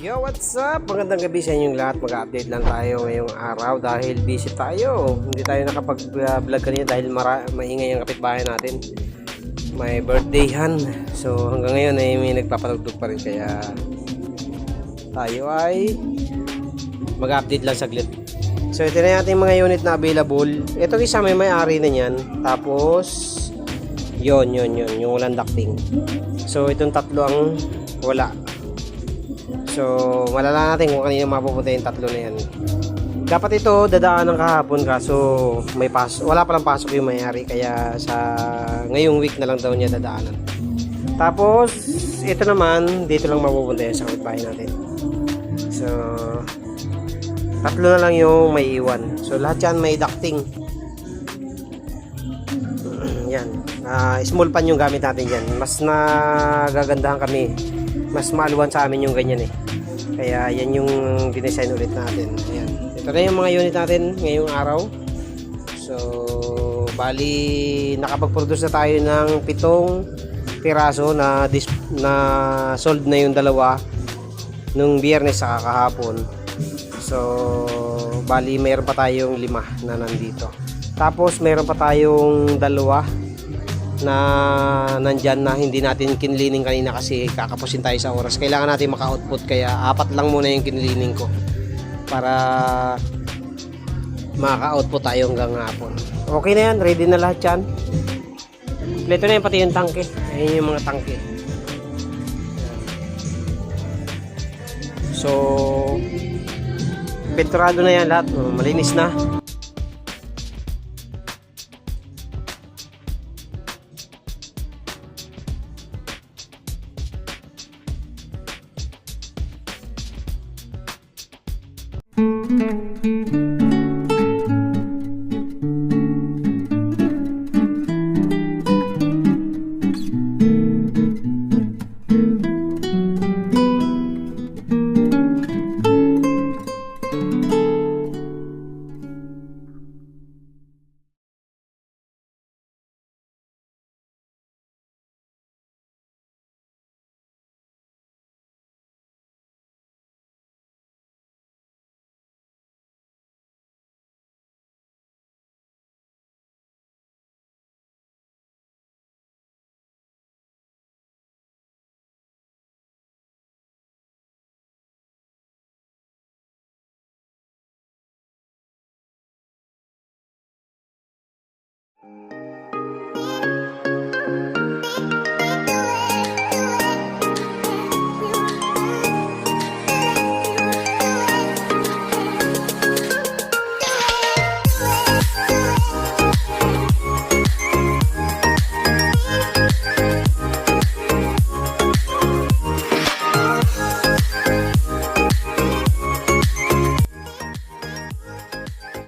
Yo, what's up? Magandang gabi sa inyong lahat. Mag-update lang tayo ngayong araw dahil busy tayo. Hindi tayo nakapag-vlog kanina dahil maingay ang kapitbahay natin. May birthdayhan. So hanggang ngayon ay may nagpapatugtog pa rin, kaya tayo ay mag-update lang saglit. So ito na natin mga unit na available. Ito isa may ari na yan. Tapos yun yung walang ducting. So itong tatlo ang wala. So malala natin kung kanina mapupunta yung tatlo na yan. Dapat ito dadaan ng kahapon, kaso wala palang pasok yung may-ari, kaya sa ngayong week na lang daw niya dadaanan. Tapos ito naman dito lang mapupunta yan sa kapitbahay natin. So tatlo na lang yung may iwan. So lahat yan may ducting. Yan, small pan yung gamit natin dyan. Mas nagagandahan kami, mas maaluan sa amin yung ganyan eh. Kaya yan yung dinesign ulit natin. Ayan. Ito na yung mga unit natin ngayong araw. So bali nakapag-produce na tayo ng 7 piraso na sold na yung dalawa nung Biyernes sa kahapon. So bali mayroon pa tayong 5 na nandito. Tapos mayroon pa tayong 2 na nandyan na hindi natin kinlining kanina kasi kakapusin tayo sa oras. Kailangan natin maka-output, kaya 4 lang muna yung kinlining ko para maka-output tayo hanggang hapon. Okay na yan, ready na lahat yan. Kompleto na yan, pati yung tangke. Ayan yung mga tangke. So pinturado na yan lahat, malinis na.